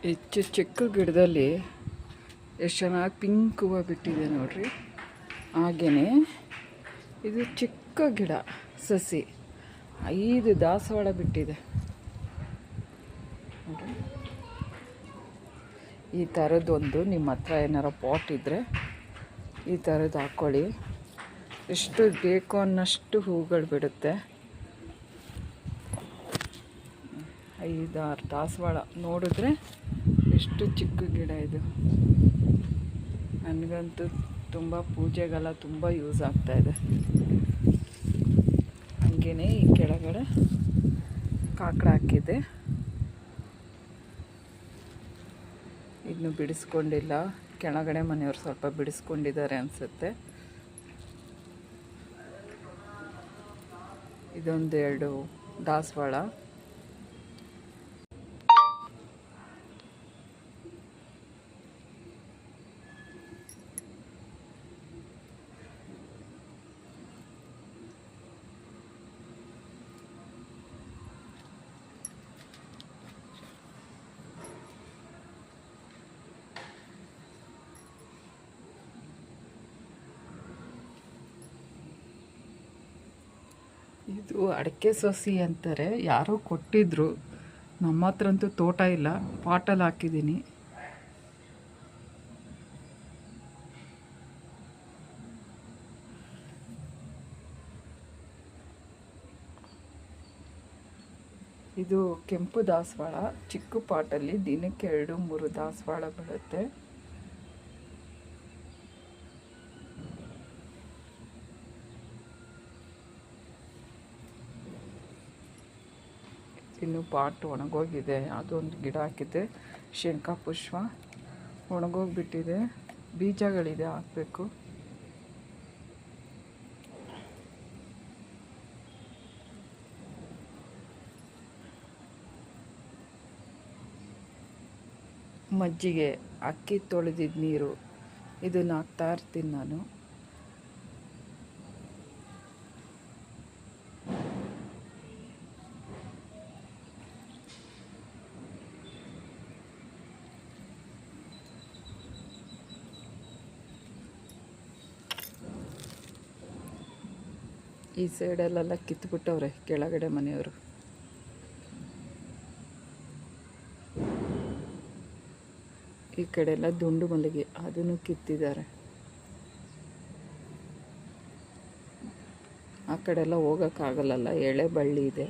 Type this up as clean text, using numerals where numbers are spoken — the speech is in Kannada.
ಹೆಚ್ಚು ಚಿಕ್ಕ ಗಿಡದಲ್ಲಿ ಎಷ್ಟು ಚೆನ್ನಾಗಿ ಪಿಂಕ್ ಹೂವು ಬಿಟ್ಟಿದೆ ನೋಡ್ರಿ. ಹಾಗೆಯೇ ಇದು ಚಿಕ್ಕ ಗಿಡ ಸಸಿ 5 ದಾಸವಾಳ ಬಿಟ್ಟಿದೆ ನೋಡ್ರಿ. ಈ ಥರದ್ದೊಂದು ನಿಮ್ಮ ಹತ್ರ ಏನಾರ ಪಾಟ್ ಇದ್ದರೆ ಈ ಥರದ್ದು ಹಾಕ್ಕೊಳ್ಳಿ. ಎಷ್ಟು ಬೇಕು ಅನ್ನಷ್ಟು ಹೂಗಳು ಬಿಡುತ್ತೆ. 5-6 ದಾಸವಾಳ ನೋಡಿದ್ರೆ ಎಷ್ಟು ಚಿಕ್ಕ ಗಿಡ ಇದು. ನನಗಂತೂ ತುಂಬ ಪೂಜೆಗೆಲ್ಲ ತುಂಬ ಯೂಸ್ ಆಗ್ತಾಯಿದೆ. ಹಾಗೆಯೇ ಈ ಕೆಳಗಡೆ ಕಾಕಡ ಹಾಕಿದೆ, ಇದನ್ನು ಬಿಡಿಸ್ಕೊಂಡಿಲ್ಲ. ಕೆಳಗಡೆ ಮನೆಯವರು ಸ್ವಲ್ಪ ಬಿಡಿಸ್ಕೊಂಡಿದ್ದಾರೆ ಅನಿಸುತ್ತೆ. ಇದೊಂದೆರಡು ದಾಸವಾಳ. ಇದು ಅಡಿಕೆ ಸಸಿ ಅಂತಾರೆ, ಯಾರೋ ಕೊಟ್ಟಿದ್ರು. ನಮ್ಮ ಹತ್ರ ಅಂತೂ ತೋಟ ಇಲ್ಲ, ಪಾಟಲ್ಲಿ ಹಾಕಿದ್ದೀನಿ. ಇದು ಕೆಂಪು ದಾಸವಾಳ. ಚಿಕ್ಕ ಪಾಟಲ್ಲಿ ದಿನಕ್ಕೆ 2-3 ದಾಸವಾಳ ಬರುತ್ತೆ. ಇನ್ನು ಪಾಟ್ ಒಣಗೋಗಿದೆ. ಅದೊಂದು ಗಿಡ ಹಾಕಿದ್ದೆ, ಶಂಖಪುಷ್ಪ ಒಣಗೋಗ್ಬಿಟ್ಟಿದೆ. ಬೀಜಗಳಿದೆ, ಹಾಕಬೇಕು. ಮಜ್ಜಿಗೆ, ಅಕ್ಕಿ ತೊಳೆದಿದ್ದ ನೀರು, ಇದನ್ನು ಹಾಕ್ತಾ ಇರ್ತೀನಿ ನಾನು. ಈ ಸೈಡಲ್ಲೆಲ್ಲ ಕಿತ್ಬಿಟ್ಟವ್ರೆ ಕೆಳಗಡೆ ಮನೆಯವರು. ಈ ಕಡೆ ಎಲ್ಲ ದುಂಡು ಮಲ್ಲಿಗೆ, ಅದನ್ನು ಕಿತ್ತಿದ್ದಾರೆ. ಆ ಕಡೆ ಎಲ್ಲ ಹೋಗೋಕ್ಕಾಗಲ್ಲ, ಎಳೆ ಬಳ್ಳಿ ಇದೆ.